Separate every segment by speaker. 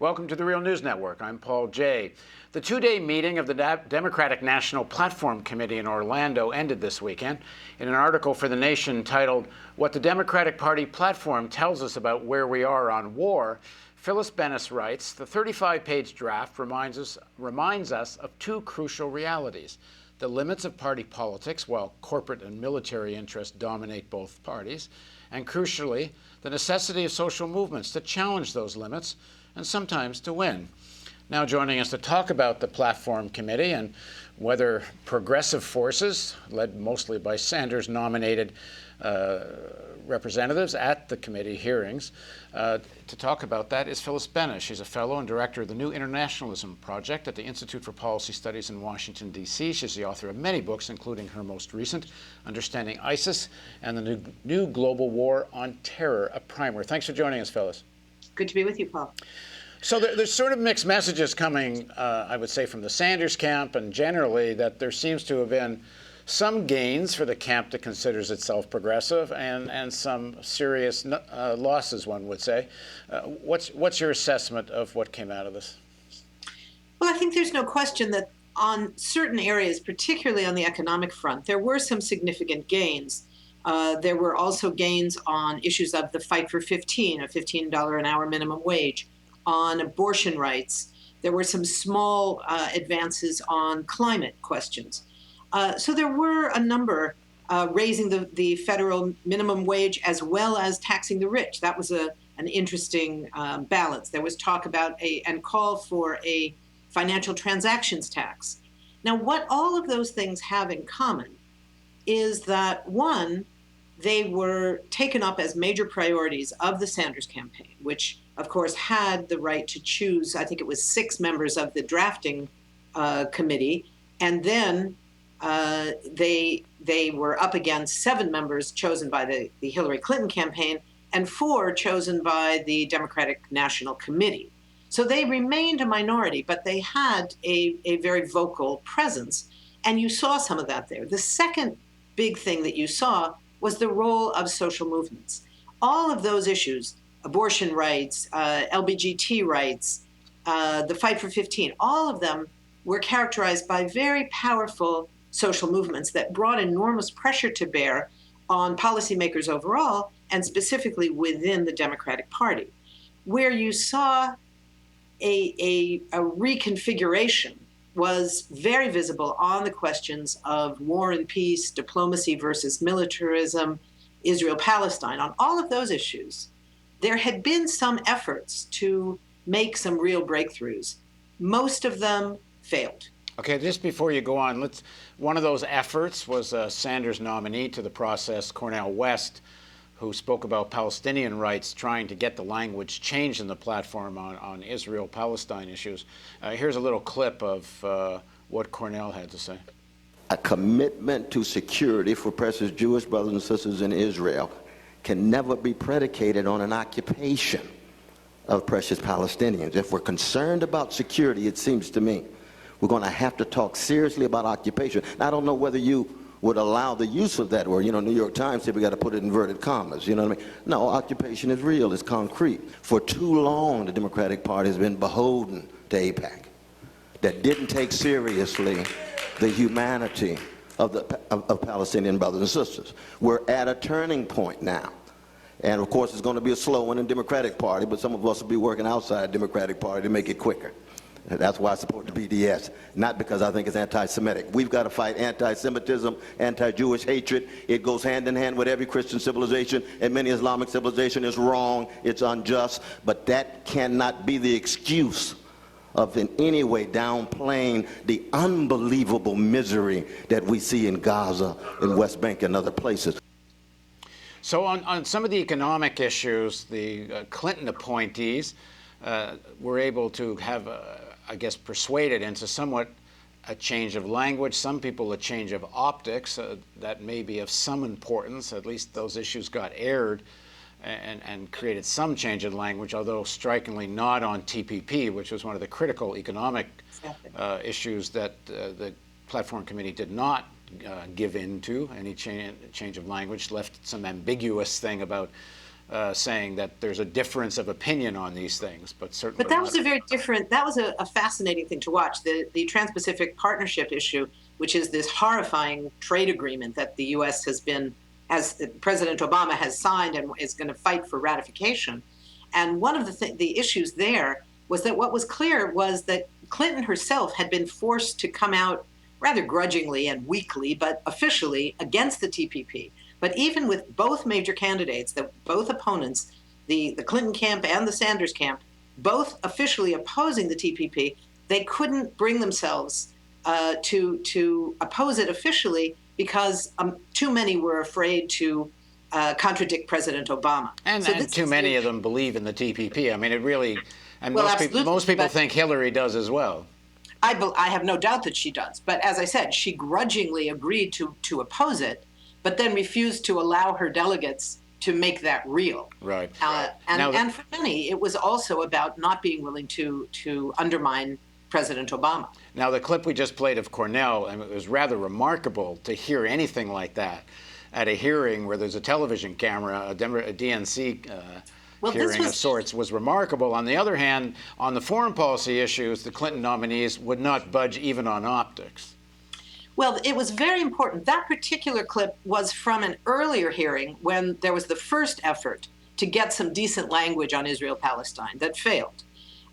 Speaker 1: Welcome to the Real News Network. I'm Paul Jay. The two-day meeting of the Democratic National Platform Committee in Orlando ended this weekend. In an article for The Nation titled, "What the Democratic Party Platform Tells Us About Where We Are on War," Phyllis Bennis writes, the 35-page draft reminds us of two crucial realities: the limits of party politics, while corporate and military interests dominate both parties, and crucially, the necessity of social movements to challenge those limits and sometimes to win. Now joining us to talk about the Platform Committee and whether progressive forces, led mostly by Sanders-nominated representatives at the committee hearings, to talk about that is Phyllis Bennis. She's a fellow and director of the New Internationalism Project at the Institute for Policy Studies in Washington, D.C. She's the author of many books, including her most recent, Understanding ISIS and the New Global War on Terror, a primer. Thanks for joining us, Phyllis.
Speaker 2: Good to be with you, Paul.
Speaker 1: So there's sort of mixed messages coming, I would say, from the Sanders camp, and generally that there seems to have been some gains for the camp that considers itself progressive, and some serious losses, one would say. What's your assessment of what came out of this?
Speaker 2: Well, I think there's no question that on certain areas, particularly on the economic front, there were some significant gains. There were also gains on issues of the fight for a $15 an hour minimum wage, on abortion rights. There were some small advances on climate questions. So there were a number raising the federal minimum wage as well as taxing the rich. That was an interesting balance. There was talk about and call for a financial transactions tax. Now, what all of those things have in common is that, one, they were taken up as major priorities of the Sanders campaign, which, of course, had the right to choose, I think it was 6 members of the drafting committee, and then they were up against 7 members chosen by the Hillary Clinton campaign and 4 chosen by the Democratic National Committee. So they remained a minority, but they had a very vocal presence, and you saw some of that there. The second big thing that you saw was the role of social movements. All of those issues, abortion rights, LGBT rights, the fight for 15, all of them were characterized by very powerful social movements that brought enormous pressure to bear on policymakers overall, and specifically within the Democratic Party. Where you saw a reconfiguration was very visible on the questions of war and peace, diplomacy versus militarism, Israel-Palestine. On all of those issues, there had been some efforts to make some real breakthroughs. Most of them failed.
Speaker 1: Okay, just before you go on, one of those efforts was a Sanders nominee to the process, Cornel West, who spoke about Palestinian rights, trying to get the language changed in the platform on Israel-Palestine issues. Here's a little clip of what Cornel had to say.
Speaker 3: A commitment to security for precious Jewish brothers and sisters in Israel can never be predicated on an occupation of precious Palestinians. If we're concerned about security, it seems to me, we're going to have to talk seriously about occupation. Now, I don't know whether you would allow the use of that word. You know, New York Times said we got to put it in inverted commas. You know what I mean? No, occupation is real. It's concrete. For too long, the Democratic Party has been beholden to AIPAC, that didn't take seriously the humanity of Palestinian brothers and sisters. We're at a turning point now. And of course, it's going to be a slow one in the Democratic Party, but some of us will be working outside the Democratic Party to make it quicker. That's why I support the BDS, not because I think it's anti-Semitic. We've got to fight anti-Semitism, anti-Jewish hatred. It goes hand in hand with every Christian civilization, and many Islamic civilization is wrong, it's unjust, but that cannot be the excuse of in any way downplaying the unbelievable misery that we see in Gaza, in West Bank, and other places.
Speaker 1: So on some of the economic issues, the Clinton appointees were able to have, I guess, persuaded into somewhat a change of language, some people a change of optics. That may be of some importance. At least those issues got aired and created some change in language, although strikingly not on TPP, which was one of the critical economic issues that the Platform Committee did not give in to. Any change of language left some ambiguous thing about saying that there's a difference of opinion on these things, but certainly.
Speaker 2: But that was a very different, that was a fascinating thing to watch. The Trans-Pacific Partnership issue, which is this horrifying trade agreement that the U.S. has been, as President Obama has signed and is going to fight for ratification. And one of the issues there was that what was clear was that Clinton herself had been forced to come out rather grudgingly and weakly, but officially against the TPP. But even with both major candidates, both opponents, the Clinton camp and the Sanders camp, both officially opposing the TPP, they couldn't bring themselves to oppose it officially because too many were afraid to contradict President Obama.
Speaker 1: And too many of them believe in the TPP. I mean, it really, and
Speaker 2: well,
Speaker 1: most people think Hillary does as well.
Speaker 2: I have no doubt that she does. But as I said, she grudgingly agreed to oppose it, but then refused to allow her delegates to make that real.
Speaker 1: Right.
Speaker 2: And for many, it was also about not being willing to undermine President Obama.
Speaker 1: Now, the clip we just played of Cornel, and it was rather remarkable to hear anything like that at a hearing where there's a television camera, a DNC hearing of sorts, was remarkable. On the other hand, on the foreign policy issues, the Clinton nominees would not budge even on optics.
Speaker 2: Well, it was very important. That particular clip was from an earlier hearing when there was the first effort to get some decent language on Israel-Palestine that failed,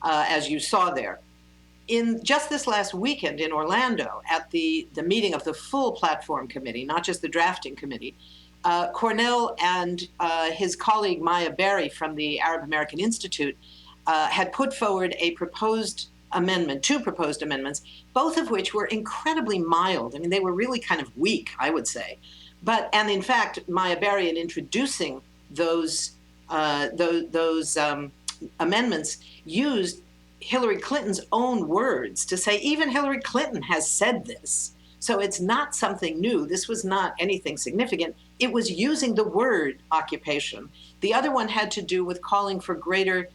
Speaker 2: as you saw there. In just this last weekend in Orlando, at the meeting of the full platform committee, not just the drafting committee, Cornel and his colleague Maya Berry from the Arab American Institute had put forward a proposed amendment, two proposed amendments, both of which were incredibly mild. I mean, they were really kind of weak, I would say. And in fact, Maya Berry, in introducing those amendments, used Hillary Clinton's own words to say even Hillary Clinton has said this. So it's not something new. This was not anything significant. It was using the word occupation. The other one had to do with calling for greater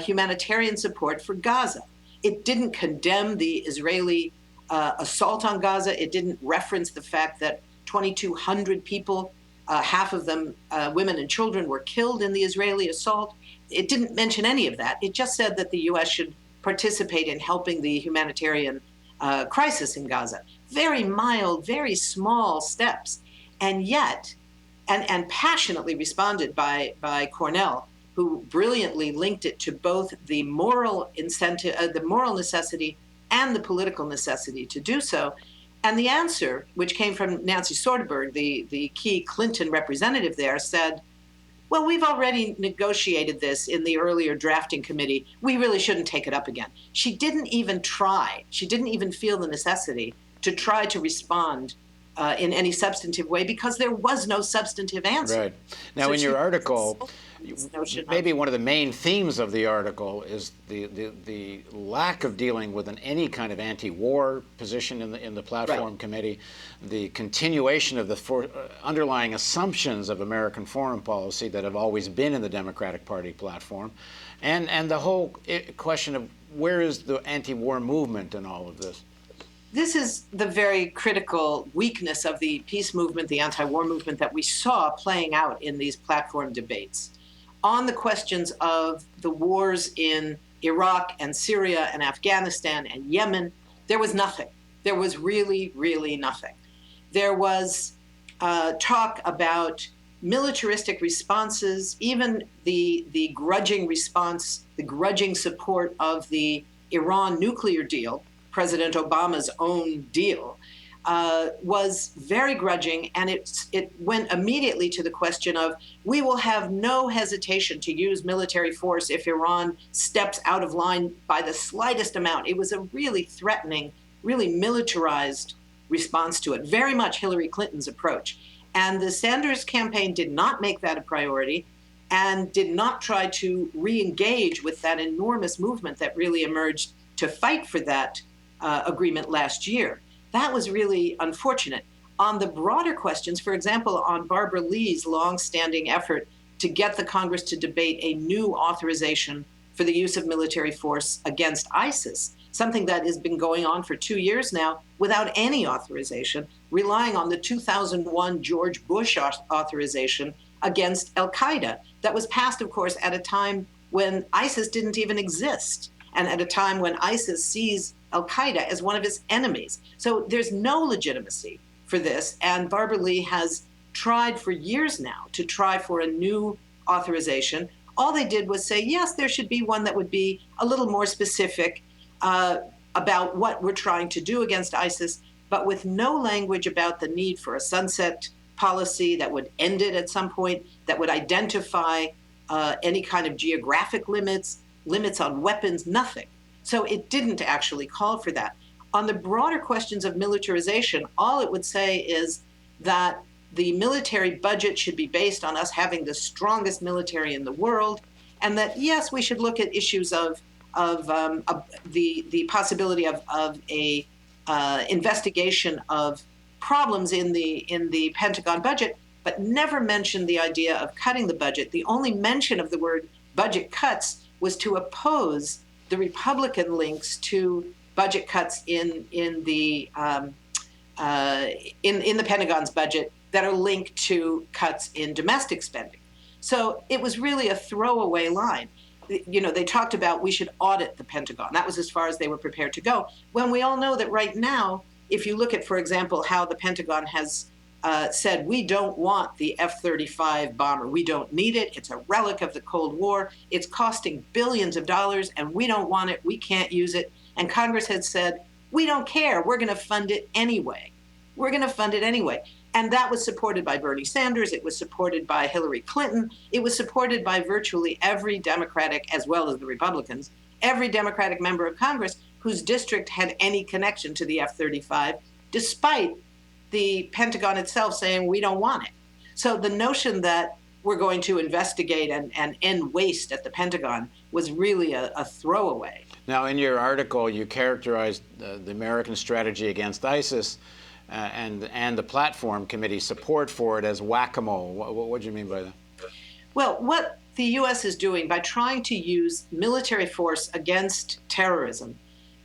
Speaker 2: humanitarian support for Gaza. It didn't condemn the Israeli assault on Gaza. It didn't reference the fact that 2,200 people, half of them women and children, were killed in the Israeli assault. It didn't mention any of that. It just said that the U.S. should participate in helping the humanitarian crisis in Gaza. Very mild, very small steps. And yet, and passionately responded by Cornel, who brilliantly linked it to both the moral incentive, the moral necessity and the political necessity to do so. And the answer, which came from Nancy Soderberg, the key Clinton representative there, said, well, we've already negotiated this in the earlier drafting committee. We really shouldn't take it up again. She didn't even try. She didn't even feel the necessity to try to respond in any substantive way because there was no substantive answer.
Speaker 1: Right. Now, so in your article, maybe one of the main themes of the article is the lack of dealing with any kind of anti-war position in the platform committee, the continuation of the underlying assumptions of American foreign policy that have always been in the Democratic Party platform, and the whole question of where is the anti-war movement in all of this?
Speaker 2: This is the very critical weakness of the peace movement, the anti-war movement that we saw playing out in these platform debates. On the questions of the wars in Iraq and Syria and Afghanistan and Yemen, there was nothing. There was really, really nothing. There was talk about militaristic responses, even the grudging response, the grudging support of the Iran nuclear deal, President Obama's own deal, was very grudging, and it went immediately to the question of, we will have no hesitation to use military force if Iran steps out of line by the slightest amount. It was a really threatening, really militarized response to it, very much Hillary Clinton's approach. And the Sanders campaign did not make that a priority and did not try to re-engage with that enormous movement that really emerged to fight for that agreement last year. That was really unfortunate. On the broader questions, for example, on Barbara Lee's long-standing effort to get the Congress to debate a new authorization for the use of military force against ISIS, something that has been going on for 2 years now without any authorization, relying on the 2001 George Bush authorization against al-Qaeda that was passed, of course, at a time when ISIS didn't even exist, and at a time when ISIS sees al-Qaeda as one of its enemies. So there's no legitimacy for this, and Barbara Lee has tried for years now to try for a new authorization. All they did was say, yes, there should be one that would be a little more specific about what we're trying to do against ISIS, but with no language about the need for a sunset policy that would end it at some point, that would identify any kind of geographic limits on weapons, nothing. So it didn't actually call for that. On the broader questions of militarization, all it would say is that the military budget should be based on us having the strongest military in the world, and that, yes, we should look at issues of the possibility of a investigation of problems in the Pentagon budget, but never mentioned the idea of cutting the budget. The only mention of the word budget cuts was to oppose the Republican links to budget cuts in the Pentagon's budget that are linked to cuts in domestic spending. So it was really a throwaway line. You know, they talked about we should audit the Pentagon. That was as far as they were prepared to go. When we all know that right now, if you look at, for example, how the Pentagon has said, we don't want the F-35 bomber. We don't need it. It's a relic of the Cold War. It's costing billions of dollars, and we don't want it. We can't use it. And Congress had said, we don't care. We're going to fund it anyway. We're going to fund it anyway. And that was supported by Bernie Sanders. It was supported by Hillary Clinton. It was supported by virtually every Democratic, as well as the Republicans, every Democratic member of Congress whose district had any connection to the F-35, despite the Pentagon itself saying we don't want it. So the notion that we're going to investigate and end waste at the Pentagon was really a throwaway.
Speaker 1: Now, in your article, you characterized the American strategy against ISIS and the platform committee support for it as whack-a-mole. What do you mean by that?
Speaker 2: Well, what the U.S. is doing by trying to use military force against terrorism,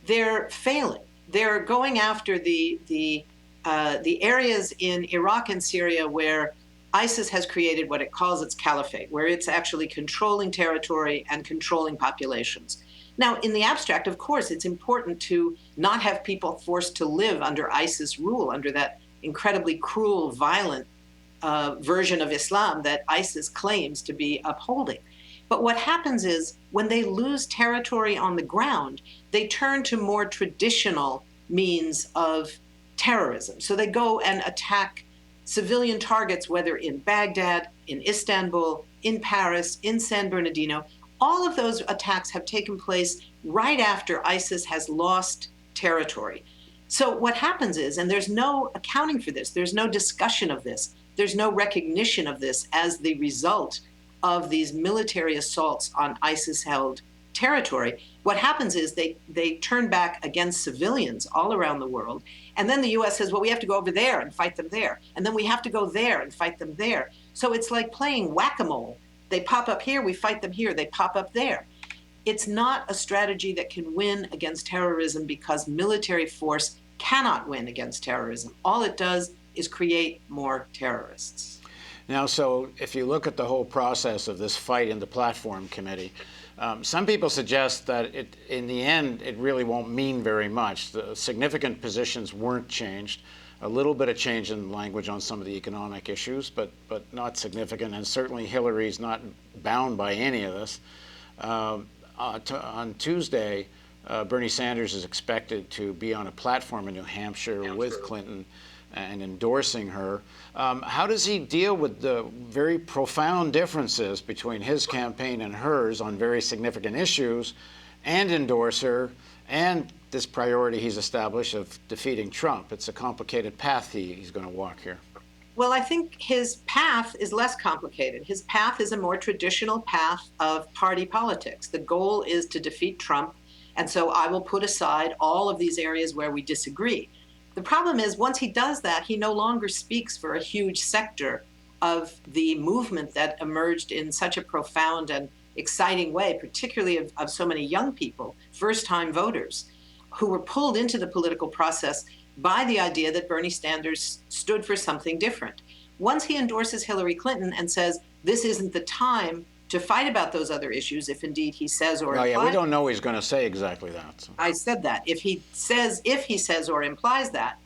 Speaker 2: they're failing. They're going after the areas in Iraq and Syria where ISIS has created what it calls its caliphate, where it's actually controlling territory and controlling populations. Now, in the abstract, of course, it's important to not have people forced to live under ISIS rule, under that incredibly cruel, violent version of Islam that ISIS claims to be upholding. But what happens is when they lose territory on the ground, they turn to more traditional means of terrorism. So they go and attack civilian targets, whether in Baghdad, in Istanbul, in Paris, in San Bernardino. All of those attacks have taken place right after ISIS has lost territory. So what happens is, and there's no accounting for this, there's no discussion of this, there's no recognition of this as the result of these military assaults on ISIS-held territory. What happens is they turn back against civilians all around the world, and then the U.S. says, well, we have to go over there and fight them there, and then we have to go there and fight them there. So it's like playing whack-a-mole. They pop up here, we fight them here, they pop up there. It's not a strategy that can win against terrorism because military force cannot win against terrorism. All it does is create more terrorists.
Speaker 1: Now, so if you look at the whole process of this fight in the platform committee, some people suggest that in the end, it really won't mean very much. The significant positions weren't changed. A little bit of change in language on some of the economic issues, but not significant. And certainly Hillary's not bound by any of this. On Tuesday, Bernie Sanders is expected to be on a platform in New Hampshire with Clinton and endorsing her. How does he deal with the very profound differences between his campaign and hers on very significant issues, and endorse her, and this priority he's established of defeating Trump? It's a complicated path he's going to walk here.
Speaker 2: Well, I think his path is less complicated. His path is a more traditional path of party politics. The goal is to defeat Trump, and so I will put aside all of these areas where we disagree. The problem is, once he does that, he no longer speaks for a huge sector of the movement that emerged in such a profound and exciting way, particularly of so many young people, first-time voters. who were pulled into the political process by the idea that Bernie Sanders stood for something different. Once he endorses Hillary Clinton and says, this isn't the time to fight about those other issues, if indeed he says or
Speaker 1: Oh,
Speaker 2: implies.
Speaker 1: yeah, we don't know he's going to say exactly that. So.
Speaker 2: I said that. If he says or implies that,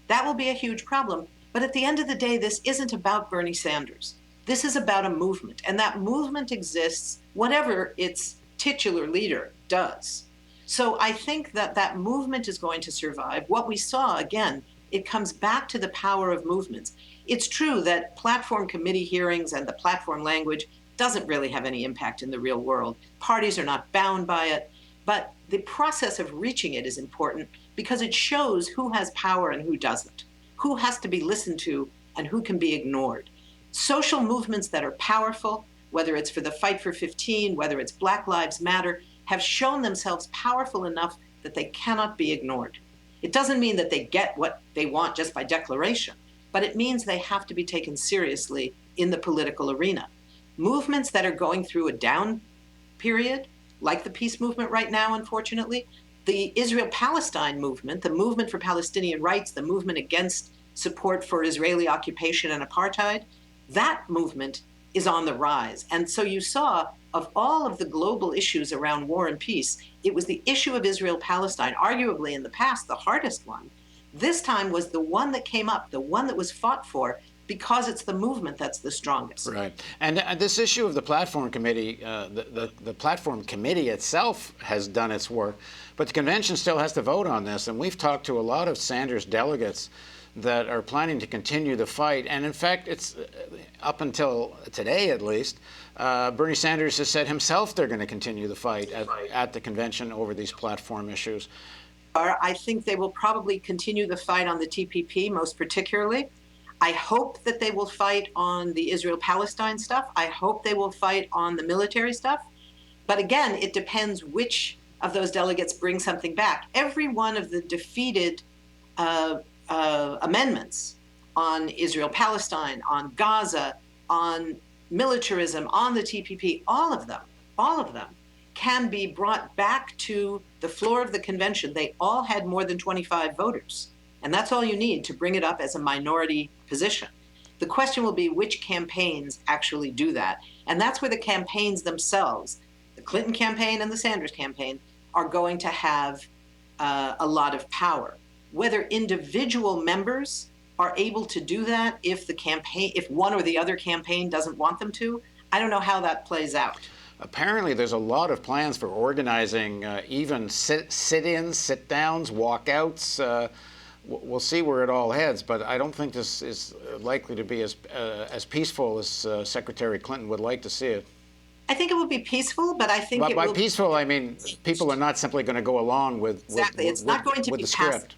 Speaker 2: that will be a huge problem. But at the end of the day, this isn't about Bernie Sanders. This is about a movement, and that movement exists whatever its titular leader does. So I think that that movement is going to survive. What we saw, again, it comes back to the power of movements. It's true that platform committee hearings and the platform language doesn't really have any impact in the real world. Parties are not bound by it, but the process of reaching it is important because it shows who has power and who doesn't, who has to be listened to and who can be ignored. Social movements that are powerful, whether it's for the Fight for 15, whether it's Black Lives Matter, have shown themselves powerful enough that they cannot be ignored. It doesn't mean that they get what they want just by declaration, but it means they have to be taken seriously in the political arena. Movements that are going through a down period, like the peace movement right now, unfortunately, the Israel-Palestine movement, the movement for Palestinian rights, the movement against support for Israeli occupation and apartheid, that movement is on the rise. And so you saw, of all of the global issues around war and peace, it was the issue of Israel-Palestine, arguably in the past the hardest one. This time was the one that came up, the one that was fought for, because it's the movement that's the strongest.
Speaker 1: Right. And this issue of the platform committee, the platform committee itself has done its work, but the convention still has to vote on this. And we've talked to a lot of Sanders delegates that are planning to continue the fight. And in fact, it's up until today, at least, Bernie Sanders has said himself they're going to continue the fight at the convention over these platform issues.
Speaker 2: I think they will probably continue the fight on the TPP, most particularly. I hope that they will fight on the Israel-Palestine stuff. I hope they will fight on the military stuff. But again, it depends which of those delegates bring something back. Every one of the defeated amendments on Israel-Palestine, on Gaza, on militarism, on the TPP, all of them can be brought back to the floor of the convention. They all had more than 25 voters. And that's all you need to bring it up as a minority position. The question will be which campaigns actually do that. And that's where the campaigns themselves, the Clinton campaign and the Sanders campaign, are going to have a lot of power. Whether individual members are able to do that if one or the other campaign doesn't want them to, I don't know how that plays out.
Speaker 1: Apparently, there's a lot of plans for organizing even sit-ins, sit-downs, walkouts. We'll see where it all heads, but I don't think this is likely to be as peaceful as Secretary Clinton would like to see it.
Speaker 2: I think it will be peaceful, but I think
Speaker 1: by peaceful, I mean people are not simply going to go along with
Speaker 2: it's not going to be
Speaker 1: the
Speaker 2: passive.
Speaker 1: script.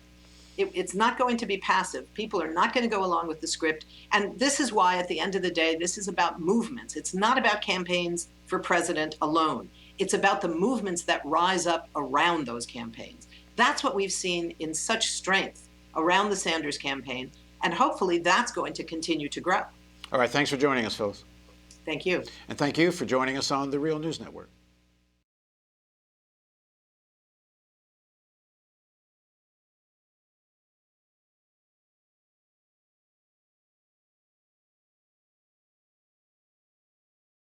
Speaker 2: It's not going to be passive. People are not going to go along with the script. And this is why, at the end of the day, this is about movements. It's not about campaigns for president alone. It's about the movements that rise up around those campaigns. That's what we've seen in such strength around the Sanders campaign. And hopefully that's going to continue to grow.
Speaker 1: All right. Thanks for joining us, Phyllis.
Speaker 2: Thank you.
Speaker 1: And thank you for joining us on the Real News Network.